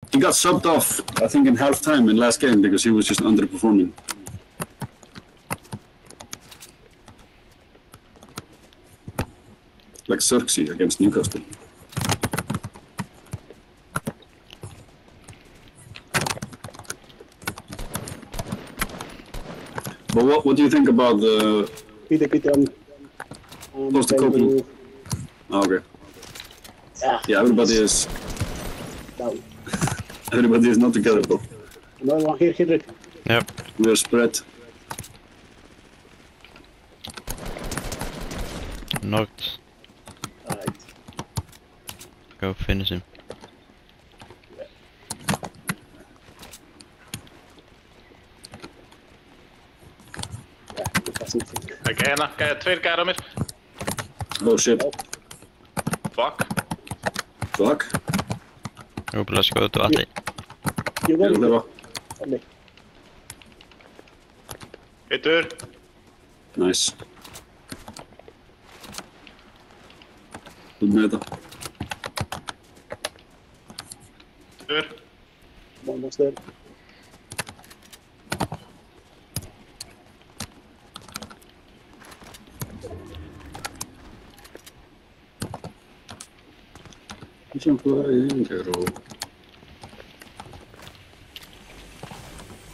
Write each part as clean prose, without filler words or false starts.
He got subbed off, I think, in half-time in last game because he was just underperforming. Like Xerxes against Newcastle. But what do you think about the Peter, Postecoglou? Oh, okay. Yeah, everybody is. Down. Everybody is not together, bro. Another one here, Henrik. Yep. We are spread. Knocked. Alright. Go finish him. Ekki hérna, tveir gæra mér. Oh shit. Fuck. Fuck. Rúbla skjótu allir. You Ég er að got lifa. it. Hittur. Nice. Þú með þetta. Hittur. Almost there.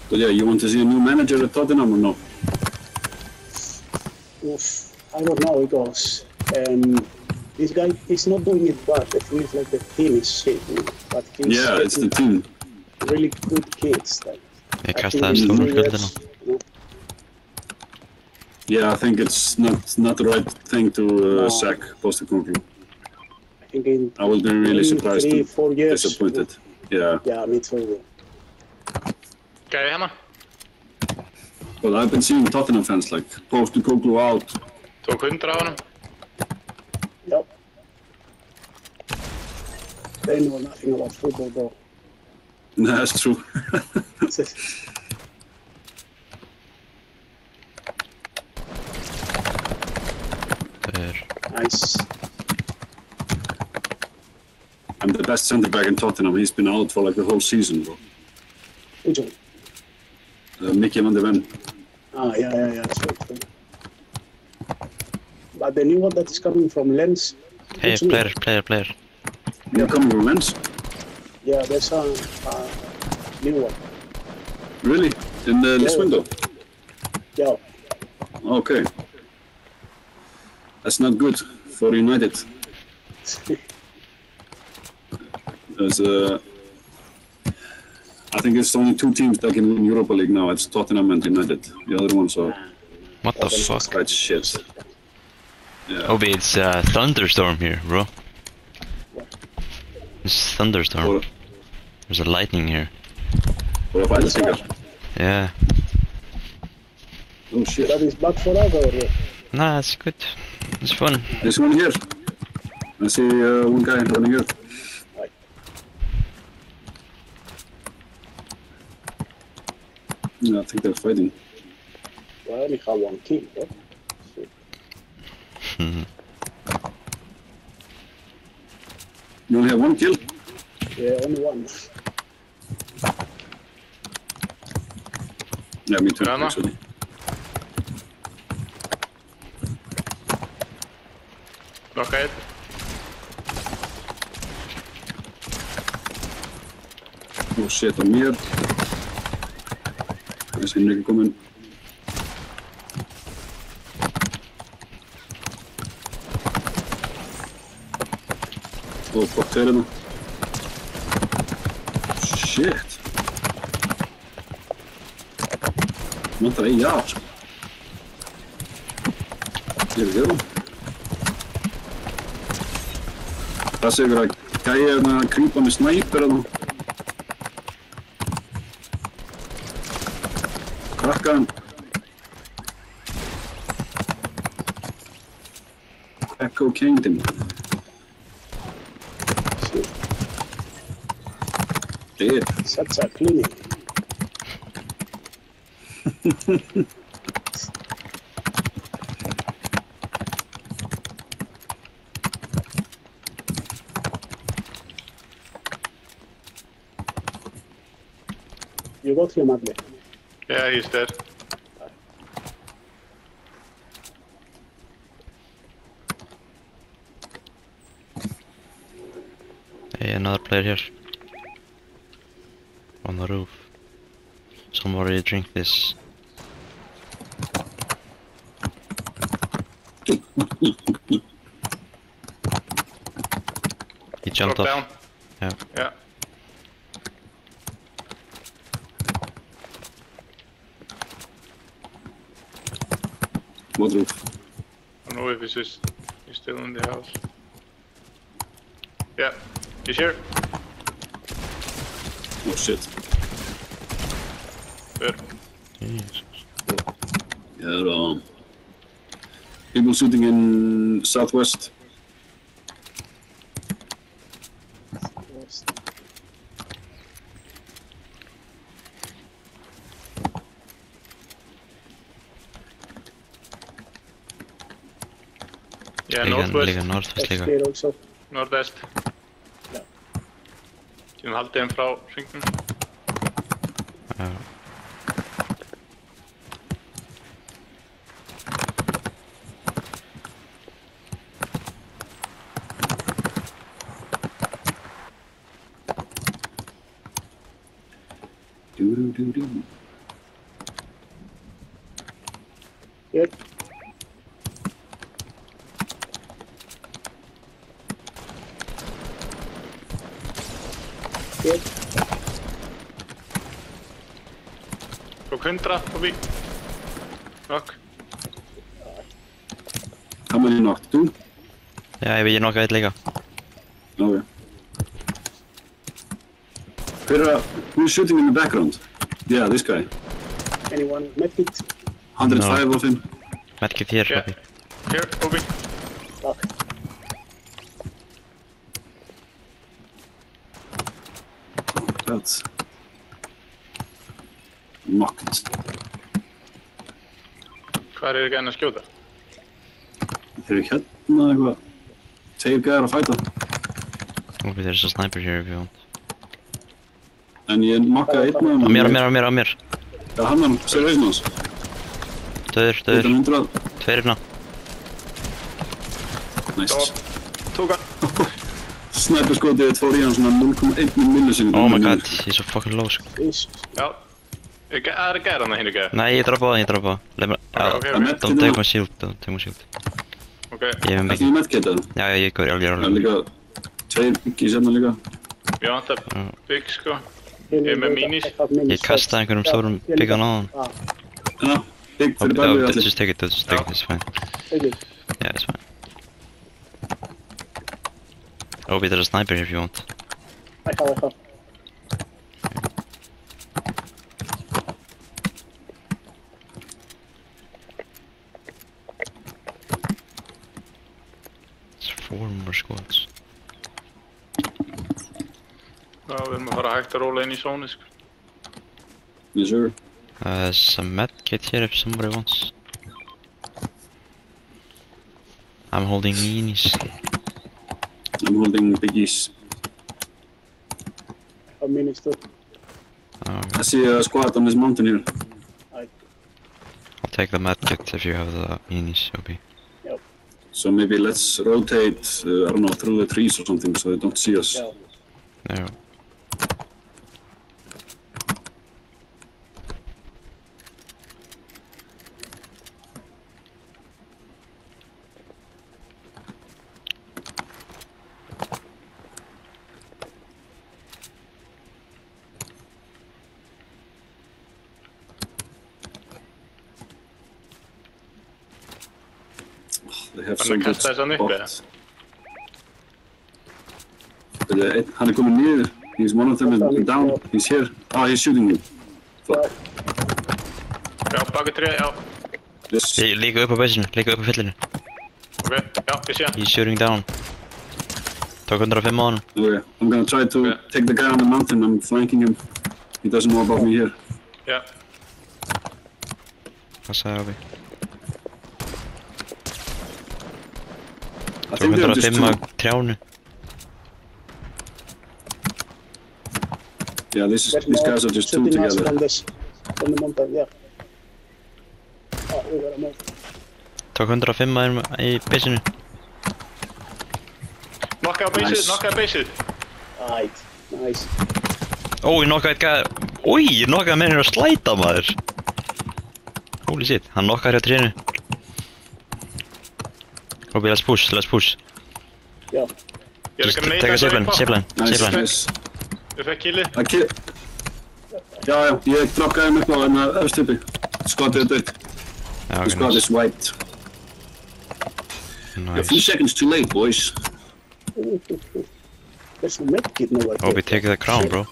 But yeah, you want to see a new manager at Tottenham or no? Oof. I don't know because this guy is not doing it bad. It feels like the team is shit, you know? But he's Yeah, it's the team. really good kids. Like, Ég I kastaði think in stóru 3 skuldina. years, you know, Yeah, I think it's not the right thing to No. sack Postecoglou. I think in I will be really surprised 3, and 4 years. disappointed. Yeah, Yeah, me too. Gæði hérna. but I've been seeing Tottenham fans like Postecoglou out. Tók 100 á honum. Yep. They know nothing about football, bro. That's true. Þeir. Nice. I'm the best centre back in Tottenham. He's been out for like the whole season, bro. Which one? Mickey van de Ven. Ah, yeah. Sweet. But the new one that is coming from Lens. Hey, which one? player. You're coming from Lens? Yeah, there's a new one. Really? In this Yeah. window? Yeah. Okay. That's not good for United. There's I think it's only 2 teams that can win Europa League now. It's Tottenham and United. The other ones are What the fuck? quite shit. Yeah. Obi, it's a thunderstorm here, bro. It's thunderstorm. Or, There's a lightning here. or if I think Yeah. oh shit. That is bad for us over here. Nah, it's good. It's fun. There's one here. I see one guy running here. Right. Yeah, I think they're fighting. I only have 1 kill, bro. You only have 1 kill? Yeah, only 1. Yeah, me too, Rana. actually. Nokka einn. Oh shit, á mér. Þessi er ekki komin. Oh, fuck, þeir hérna. Shit. Vantar eigi af, sko. Here we go. Það sé ykkur að gæja hérna að krýpa með snæper hérna. Krakka hann. Echo Kingdom. Shit. Such a clinic. You got him, Adli. Yeah, he's dead. Hey, another player here. On the roof. Somebody drink this. He jumped Drop off. down. Yeah. Yeah. What roof? I don't know if he's still in the house. Yeah, he's here. Oh shit. Good. Jesus. Yeah, people shooting in southwest. Yeah, Líka northwest. northwest That's líka. clear also. Norðvest. Já. Getum haldið þeim frá hringnum. Já. Doo-doo-doo-doo. Here. Here. Tók 100 forbi. Knock. How many knocked? 2? Já, ég nokka eitt líka. Okay. Who's shooting in the background? Yeah, this guy. Anyone? Medkit? 105 of him. Medkit hér, Yeah. Robby. Here, forbi. Fuck. That's knocked. Hvað er ekki enn að skjóta? Þeir eru hérna eitthvað. Tveir gæðar að fæta. Robby, there's a sniper here if you want. En ég knockaði einn af Á þeim. mér, á mér. Já, hann sér hausinn hans. Döður. 100. Tveirna. Nice. Tók hann. Snæperskotið fór í hann svona 0,1 millisekund. Oh my god, ég er svo fucking low sko. Please. Já. Það er gæra hann hinn ekki. Nei, ég droppa á það. Leif mér, Okay. don't take my shield, Ok. Ég hef Ekki mikið. í medkita. Já, ég er Það er alveg. líka tveir byggis hérna líka. Ég vantar bygg sko. Here Ég er með we go. minis. I have minis. Ég kastaði einhverjum stórum Yeah, byggan á hann. Ah, Já, bygg fyrir bæði Oh, allir. just take it, it's fine. take it. Yeah, it's fine. Robby, there's a sniper here if you want. I have. It's 4 more squads. Já, við erum að fara hægt að róla inn í zóni sko. Yes, sir. There's a medkit here if somebody wants. I'm holding minis. I'm holding biggies. I have minis too. I see a squad on this mountain here. I'll take the medkit if you have the minis, Robby. So maybe let's rotate, I don't know, through the trees or something so they don't see us. Yeah. No. They have Hann some er good kastað þessan upp eða? spots. Hann er komin niður. He's one of them is down. He's here. Ah, he's shooting you. Fuck. Já, baki 3, já. This. Líka upp á beisinu, líka upp á fyllinu. Ok, já, ég sé hann. He's shooting down. Tók 105 á honum. Okay. I'm gonna try to Okay. take the guy on the mountain. I'm flanking him. He doesn't know about me here. Já. Hvað sagði Robby? I Tók think they're just 105 á two. trjánu. Yeah, these guys are just two shooting us together. from the mountain, yeah. Oh, we gotta move. Tók 105 í basinu. Nokkaði beysið. Right, nice. Ó, ég nokkaði eitt gæði. Új, ég nokkaði með henni að slæta maður. Holy shit, hann nokkaði hér á trénu. Robbie, let's push. Yeah. Just take a zipline. Nice. Ég fekk killið. Já, ég droppaði hann upp á hennar efstippi. Skotið dött. Já, The squad is wiped. You're a few seconds too late, boys. There's no medkit nowhere. Robbie, take the crown, bro.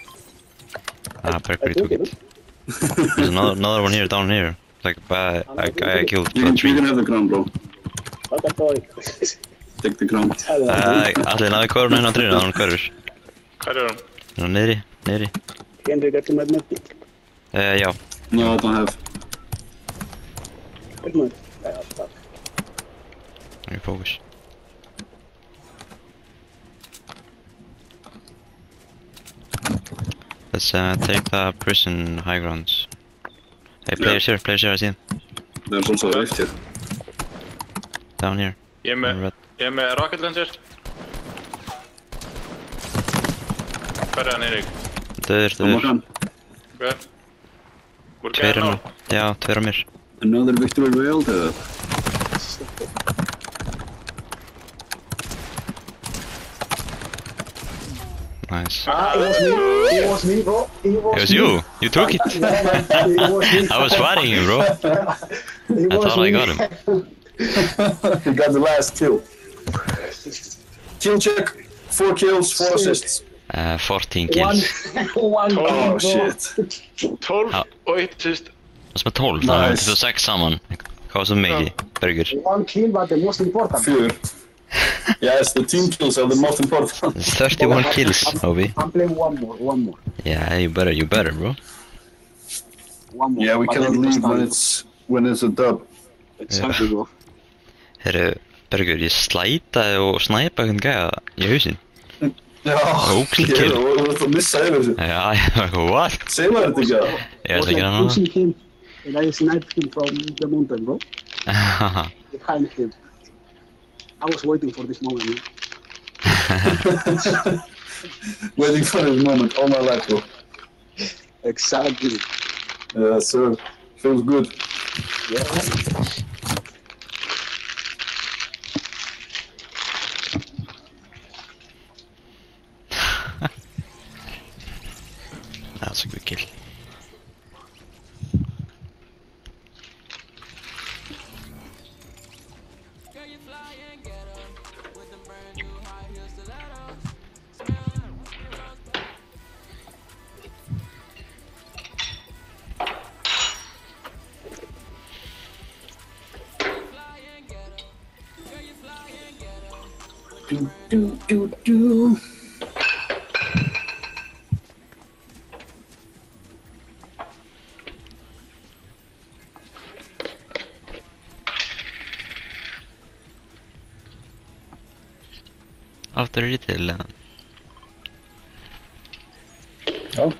Ah, Berkeley took it. There's another one here, down here. Like a guy I killed for a You tree. can have the crown, bro. Okay, sorry. Take the crown. Allir náðu köruna inn á trínu, hann körfur. Hvar hún? Nú niðri. Henry got to medkit. Já. No, I don't have. Good man. Fuck. Refocus. Let's take the prison high grounds. Hey, players here, I see them. There's also a rift here. Down here. Ég er með rocket launcher. Hvar er hann, Eirík? Döður. Hver? Úr Tveir gæðan á? hérna. Já, tveir á mér. Another victory royale to Nice. It was me, bro. It was you! You took it! I was fighting you, bro. I thought I got him. He got the last kill. Kill check. 4 kills, 4 assists. 14 kills. Oh shit. 12 og 1 assist. Vad som är 12? Nice. Nice. Det var 6 samman. Vad som Maggie? Burger. One kill, but the most important. 4. Yes, the team kills are the most important. 31 kills, Obi. I'm playing one more. Yeah, you better, bro. One more. Yeah, we But cannot then leave it's when it's a dub. Exactly, bro. Herru, Burger, ég slætaði og snæpa einhvern gæja í hausinn. Já, Ógeðsleg kill. Þú ert að missa yfir þessu. Já, what? Segir maður þetta ekki að? Ég veist ekki like hann pushing him, and I sniped him from the mountain, bro. hana. Behind him. I was waiting for this moment, man. Waiting for this moment all my life, bro. Exactly. Yes, sir. Feels good. Yeah. That's a good kill. Do. After a little. Ja.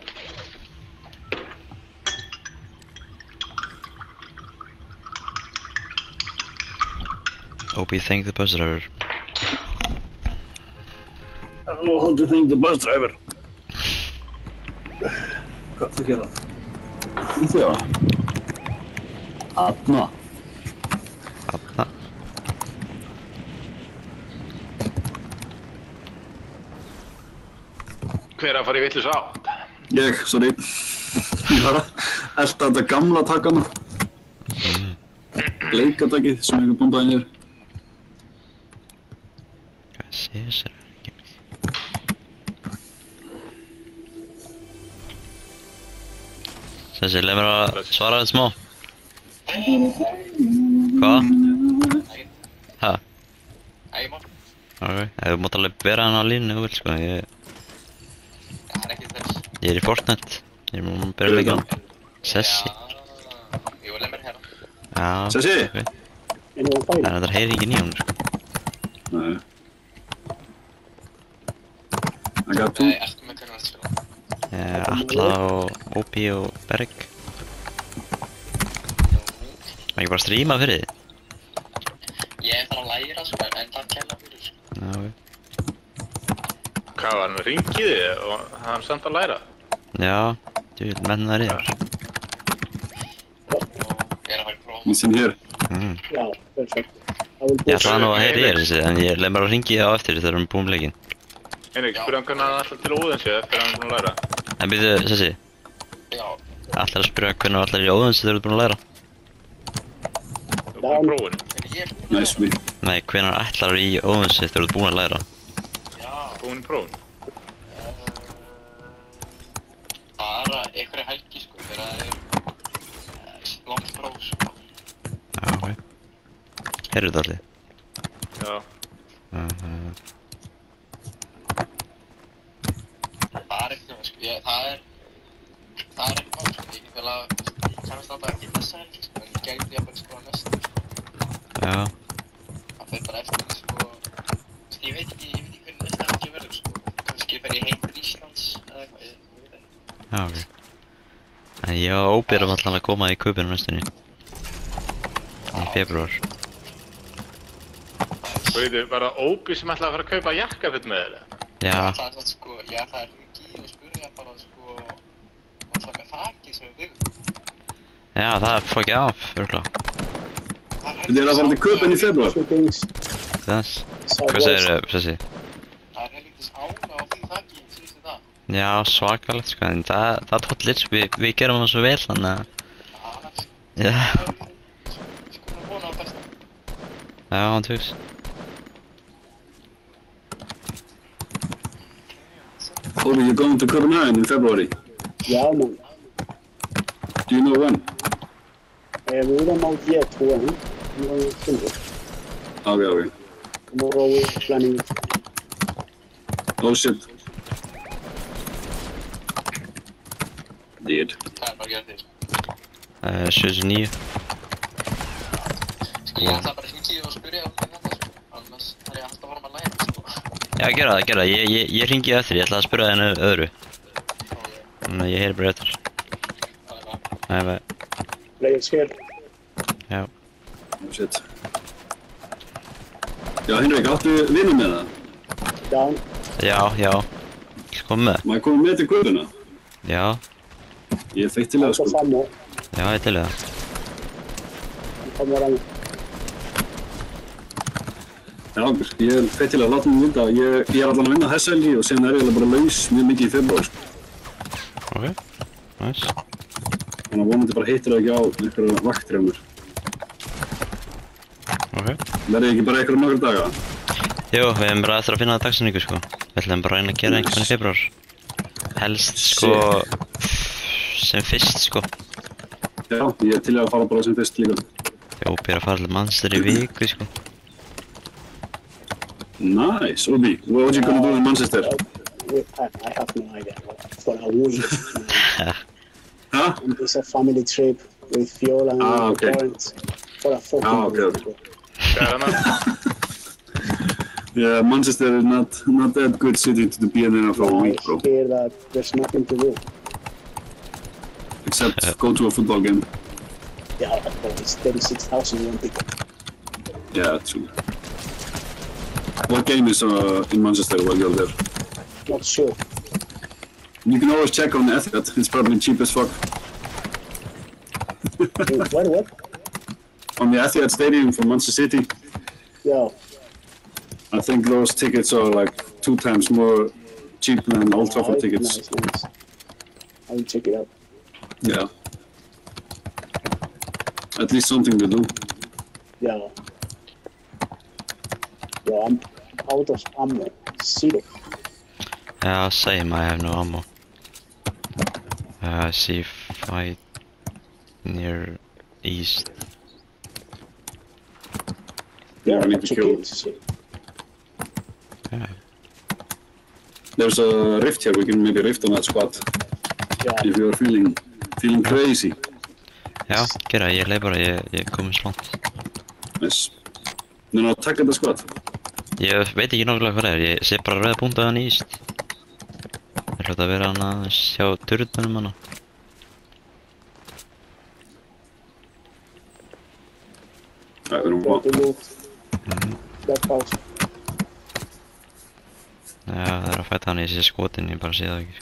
Hope you thank the bus driver. I don't know how to thank the bus driver. Hvað það gera? Já. Atna. Þarna. Hver er að fara í vitlaus átt? Ég, sorry. Ég var að elta þetta gamla takkana. Leikatakið sem einhver bombaði niður. Hvað sé þessar? Sessi, leið mér að svara þetta smá. Hvað? Hæ? Ok, þú mátt alveg bera hann á línu ef þú vilt, sko. Ég er í Fortnite. Ég er múin að byrja að leika hann. Sessi. Já. Sessi? Ok. Anyone fighting? Það heyri ekki nýjum, sko. Nei. I got two. Já, Atla og Opi og Berg. Má ekki bara stríma fyrir þið? Ég þarf að læra sko, en það kenna fyrir sko. Já, ok. Hvað var hann með ringiði og hann samt að læra? Já, djúvill menn það yfir. Og ég að fara í prófum. He's in here. Yeah, perfect. I will Ég push. ætlaði nú að heyri þér þessi, en ég leið bara að ringi það á eftir þegar við erum búin leikinn. Einnig, spurði hann hvernig hann alltaf til Óðinsi eftir að hann er búinn að læra. En byrju, Sessi, Já, ætlar að spyrja hvernig allar í Óðins þegar þú ert búin að læra? Þú búinn að prófin. en ég er búinn að Nice me. Nei, hvernig ætlar í Óðins þegar þú ert búin að læra? Já, Búinn í prófin. bara einhverja helgi sko, þegar það er langt próf sko. Já, ok. Heyrðu þetta allir? Já. Það er eitthvað sko, það er eitthvað sko, ég get vel að kannast alltaf ekki þessa helgi sko, en ég gæti jafnvel sko að næsta sko. Já, Það fer bara eftir sko, ég veit ekki hvernig næsta helgi verður sko, kannski fer ég heim til Íslands eða eitthvað, ég veit ekki. já, ok. En ég og Ópi erum allan að koma í kaupinu næstunni. Í febrúar. Þú veitu, var það Óbi sem ætlaði að fara að kaupa jakkafett með þér? Já, Það er svona sko, ég ætlaði að hringi og spurja bara sko, alltaf með þakki sem við byggum. já, það fór ekki af, örgulega. Þið að fara til Köpen í februar. Two things. Þess. Southwest. Hvað segir Sessi? Það er helvítis ána á því þakki, síðustu það. Já, svakalegt sko, en það tóttir sko, við gerum það svo vel, þannig að... Já, Sko, vona á besta. já, hann tjóks. Oh, you're going to Copenhagen in February. Yeah, man. Do you know when? We don't know yet when. We're thinking. Okay, okay. Tomorrow we're planning. Oh shit. Did. Það er bara að gera þér. 79. Sko, ég ætlaði bara að hringi og spurja um þetta sko, annars þarf ég alltaf að fara með að læra sko. Já, gera það. Ég hringi eftir, ég ætla að spyrja henni öðru. Þannig að ég heyri bara eftir. Það er bara, Nei, nei, Players here. já. Oh shit. Já, Henrik, áttu vinna með það? Down. Já. Kom með. Má ég koma með til Köpuna? Já, Ég er feitt til það, Out of sko. ammo. já, ég til það. Come around. Já, ég er feitt til að láta mig vita. Ég er allan að vinna þessa helgi og sen er ég bara laus mjög mikið í februar, sko. Ok, nice. Þannig að vonandi bara hittir það ekki á einhverja vaktir á mér. Ok. Verði ekki bara einhverja nokkur daga? Jú, við hefum bara eftir að finna dagsinningu sko. Við ætlum bara að reyna að gera einhvern í febrúar. Helst sko, sem fyrst sko. Já, ég er til að fara bara sem fyrst líka. Ópi er að fara til Manchester í viku sko. Nice, Obi. What you gonna do in Manchester? I have no idea. For a week. Huh? It's a family trip with Fiola and my Okay. parents. For a fucking Okay. week. Hvað er hann? Yeah, Manchester is not that good city to be in there for a week, bro. I hear that there's nothing to do. Except go to a football game. Yeah, but it's 36,000 young people. Yeah, true. What game is in Manchester while you're there? Not sure. You can always check on Etihad. It's probably cheap as fuck. What? On the Etihad Stadium for Manchester City, Yeah. I think those tickets are like 2 times more cheap than Old Trafford tickets. Nice. I will check it out. Yeah. At least something to do. Yeah. Yeah, I'm out of ammo. Zero. Yeah, same, I have no ammo. I see fight near east. Yeah, we need to check kill. it. Yeah. There's a rift here. We can maybe rift on that squad Yeah. if you're feeling crazy. Já, gera, ég leið bara, ég komið slant. Nice. No, attack at the squad. Ég veit ekki nákvæmlega hvað það er, ég sé bara rauða búndaðan í íst. Þeir hljóta að vera hana að sjá turnunum hana. Það er Go to loot. That house. Já, það er að fæta hann í þessi skotin, ég bara sé það ekki.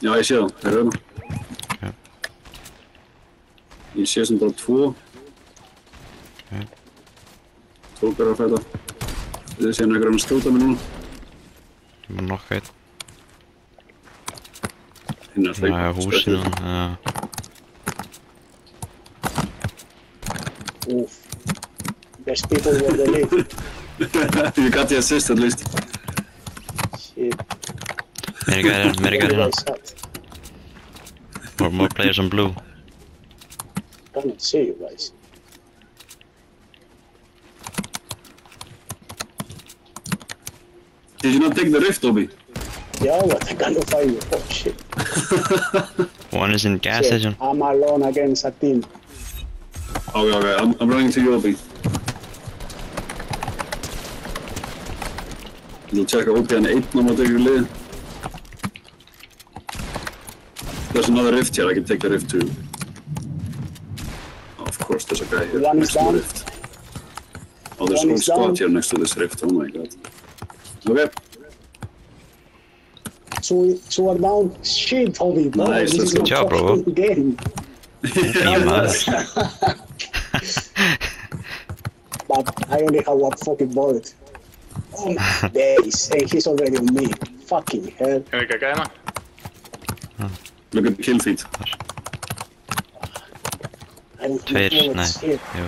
Já, ég sé það. Það er hérna. Ok. Ég sé sem bara 2. Ok. 2 byrjar að fæta. Þið séu einhver að skjóta mig núna. Ég er bara nokka eitt. Hinn er að hlaupa. Já, húsinu hann, já. Oof. There's people where they live. You got the assist at least. Shit. Meiri gæri hérna. Guys at. More players on blue. Cannot see you guys. Did you not take the rift, Obi? Yeah, but I cannot find you. Oh shit. One is in gas Shit. station. I'm alone against a team. Okay. I'm running to you, Obi. You'll check Obi hann einn á móti ykkur lið. There's another rift here. I can take the rift too. Oh, of course, there's a guy here One next is to the down. rift. Oh, there's One whole is down. squad here next to this rift. Oh my god. Okay. Two are down. Shit, Toby. Bro, Nice, this let's is go. not Good job, bro. fucking game. Fy maður. But I only have one fucking bullet. Oh my days. And he's already on me. Fucking hell. Er ekki að gæna? Look at the kill feed. I don't Tveir, know nei, what's here. jú.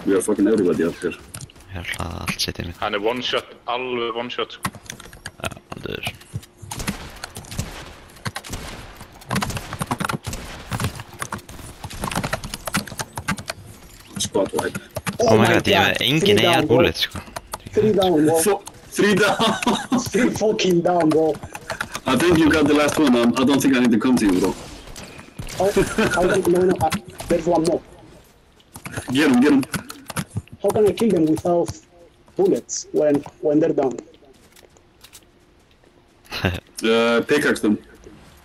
We are fucking everybody up here. Ég er hlaða allt sitt í mig. Hann er one shot, alveg one shot sko. Já, hann döður. Squad wipe. Oh my god, ég hef engin AR bullet, sko. 3 down, bro. 3 down! 3 fucking down, bro. I think you got the last one. I don't think I need to come to you, bro. Oh, no, there's one more. Get him. How can I kill them without bullets when they're down? Pickaxe them.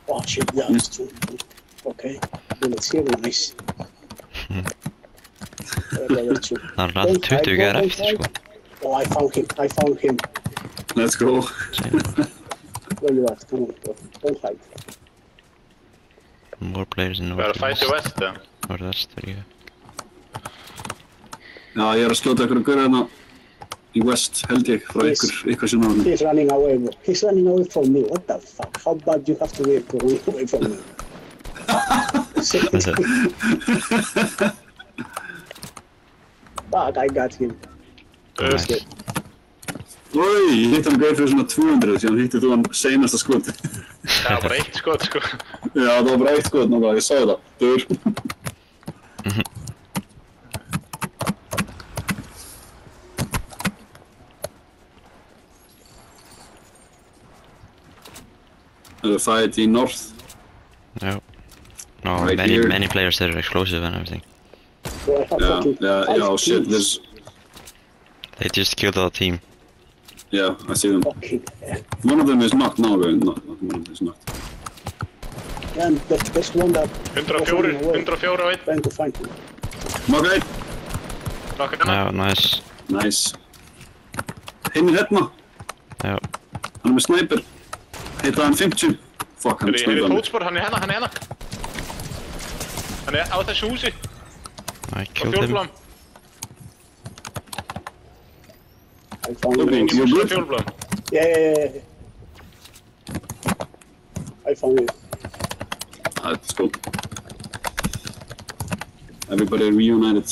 Oh shit, yeah, that's true. Okay, bullets here, nice. That's true. Það er alltaf 20 gæðar eftir, sko. Oh, I found him. Let's go. Where you at? Come on, bro. Don't hide. More players in Það er að fæta northwest. vest eða? Northwest, er ég. Já, ég er að skjóta ykkur að gura hérna í west, held ég, frá ykkur sem náðum. He's running away, bro. He's running away from me. What the fuck? How bad you have to be to run away from me? Fuck, I got him. Nice. Oi, ég hitt hann gauð fyrir svona 200, síðan hittið þú hann seinasta skot. Það var bara eitt skot sko. Já, það var bara eitt skot náttúrulega, ég sagði það. Dur. Fight in north. No. No, Right here. many players that are explosive and everything. Bro, I have fucking Yeah, oh shit, kills. there's... They just killed our team. Yeah, I see them. Fucking hell. One of them is knocked now, going. Not one of them is knocked. And there's one that 104 á einn. trying to find him. Okay, Nokkar hérna. Já, nice. nice. Hinn er hérna, Já, hann er með sniper. Heita hann 50. Fuck, hann Heyrðu, ég snipar heyrði mig. fótspor, hann er hérna. Hann er á þessu húsi, I á killed him. fjólblám. I found Okay. him. You're good? Fjólblám. Yeah. I found him. Let's go. Everybody reunited.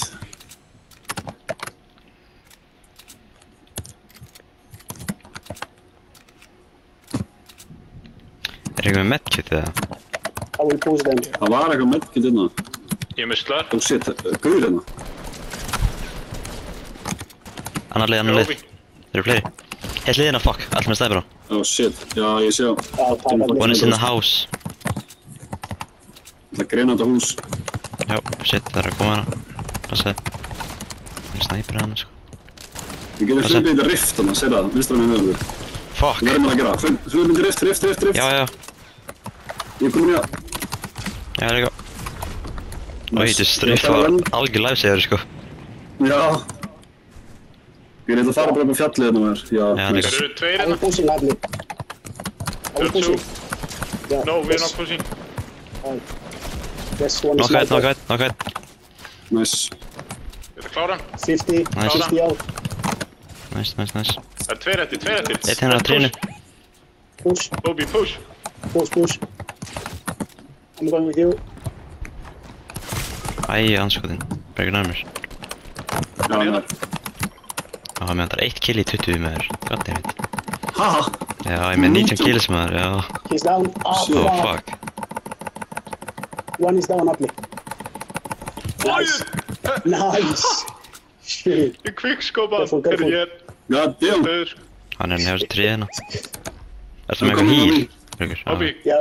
Er eitthvað með medkit eða? I will push them. Það var eitthvað medkit hérna. Ég er með slör. Oh shit, gauður hérna. Annar lið. Jóbi. Þeir eru fleiri. Heilt liðina, fuck. Allt með snæpera. Oh shit, já ég sé á. One is in the house. Það greina þetta hús. Já, shit, það er að koma hana. Passaði. Það er snæpera hana, sko. Við getum hlaupið þetta rift þannig, sér það, vinstra með mögur. Fuck. Við verðum að gera. Hlaupið þetta rift. Já. Ég er komin í það. Já, það er ekki. Oi, þetta straff var algjör lifesaver, sko. Já. Ég reyndi að fara bara upp á fjallið hérna með þér. Já, líka. Eru tveir I hérna? will pushing Adli. I will pushing. Yeah. No, we're not pushing. Alright. This one is Knock-out. Nice. Þetta klára hann. 50, Nice. 50 out. Nice. Það er tveir eftir. Eitt hennar á trínu. Push, Obi, push. push. I'm going with you. Æ, anskotin. Bregur nær mér. Já, nei. Já, mér vantar 1 kill í 20 með þér. Goddammit. Haha. Já, ég með 19 kills með þér, já. He's down. Oh, fuck. One is down, Adli. Nice. Nice. Shit. Ég kvikkskópa. Careful. Ég er God damn. döður. Hann er nefnir tríðina. Ertu með eitthvað heal? Bregur, Obi, Já.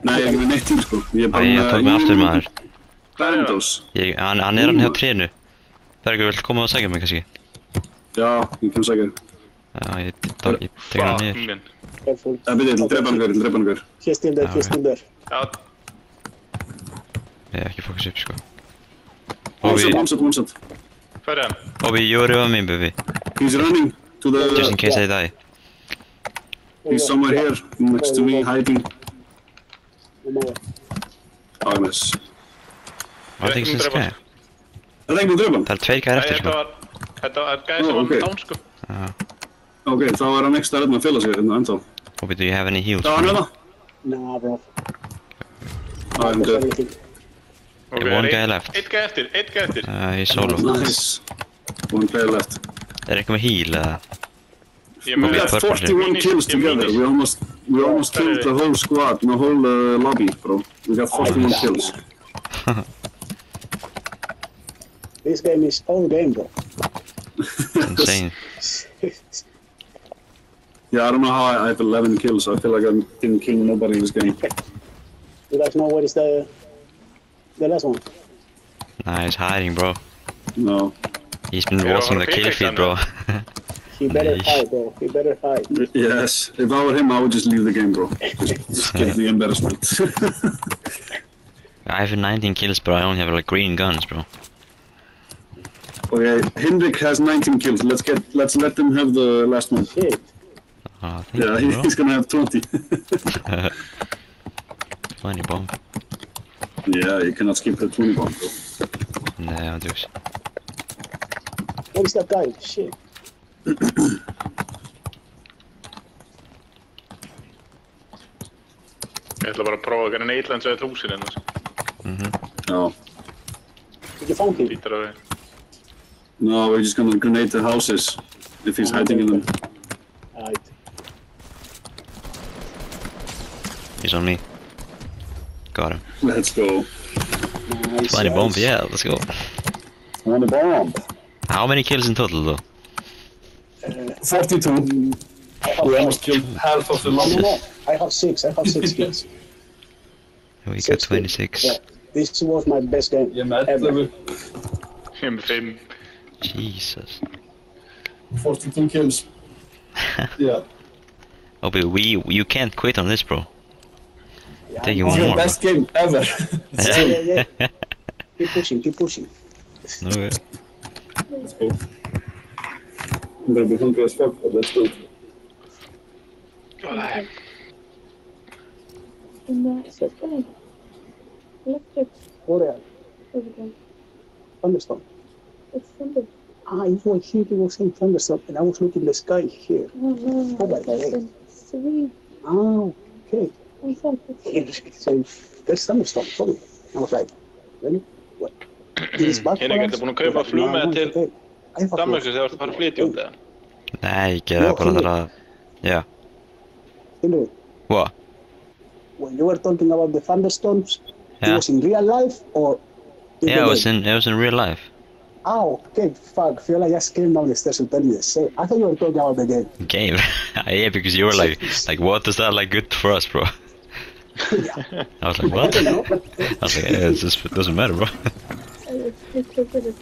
Nei, ég er með neitt til, sko. Ég er Æ, ég tók mig aftur með þér. Bandos. Hann er hann hjá trínu. Bergur, viltu koma og segja mig kannski? Já, ég kem sækja. Já, ég tekur hann niður. minn. Careful. Byrja, ég drepa hann hver. He's still there, he's still there. Já, Ég er ekki fókus upp, sko. One shot. hvað er hann? Obi, you're over me, baby. He's running to Just in the... case I die. He's somewhere here, next to me, hiding. Oh, Oh, nice. Var þetta ekki sem skæði? Er það ekki með drepa hann? Það er 2 gæðir Nei, eftir, sko. þetta var gæði sem Oh, var okay. down, sko. Ok, þá er hann ekki stærðin að fylla sig hérna ennþá. Obi, do you have any heals? Já, hann er það. nah, bro. I'm That's dead. everything. Ok, one er guy left. Eitt gæði eftir. Ég solo. Nice. One player left. Er eitthvað með heal, eða? Ég We með got 41 kills together. We almost killed the whole squad, the whole lobby, bro. We got 41 kills. This game is all game, bro. Insane. Yeah, I don't know how I have 11 kills. I feel like I didn't kill nobody in this game. You guys know where is the last one? Nah, he's hiding, bro. No. He's been You're watching on the a kill pickaxe, feed, bro. He better Nice. hide, bro. He better hide. Yes. If I were him, I would just leave the game, bro. Just get the embarrassment. I have 19 kills, but I only have like green guns, bro. Okay, Hendrik has 19 kills. Let's let him have the last one. Shit. Oh, thank Yeah, you, bro. he's gonna have 20. Funny bomb. Yeah, you cannot skip the 20 bomb, bro. Nej, jag dukes. Where is that guy? Shit. Ég ætla bara að prófa að gera Neitlands eða húsin hennar. No. Did you find him? Lítur að við. No, we're just gonna grenade the houses if he's hiding in them. Alright. He's on me. Got him. Let's go. Nice. Funny bomb, yeah, let's go. On the bomb. How many kills in total, though? 42. We almost killed half of the No, lobby. no. I have 6 kills. We got 6 kills. 26. Yeah. This was my best game Ég er með ever. 11. Ég er með 5. Jesus. 42 kills. Yeah. Oh, but you can't quit on this, bro. Yeah, Take you It's one your more. best game ever. yeah. Keep pushing. No way. Let's go. I'm gonna be hungry as fuck, but let's go. In the sky. Electric. Boreal. Everything. Thunderstorm. It's thunder. You were here, you were saying thunderstorm, and I was looking the sky here. No. Oh, my There's God. 3 Okay. and something. So, there's thunderstorm, sorry. I was like, really? What? Is it bad for Henrik, us? ertu búinn að kaupa No, flugmiða no, til it's okay. I have Danmarku a þegar þú ert að fara að flytja út eða? Nei, ég gera það bara þar að... Yeah. Henry, What? when you were talking about the thunderstorms, it Yeah. was in real life or in Yeah, the it game? was in real life. Oh, okay, fuck. Feel like I just came down the stairs and told you the same. I thought you were talking about the game. Game. Yeah, because you were like, what is that like good for us, bro? I was like, I what? don't know. I was like, yeah, it doesn't matter, bro. It's good.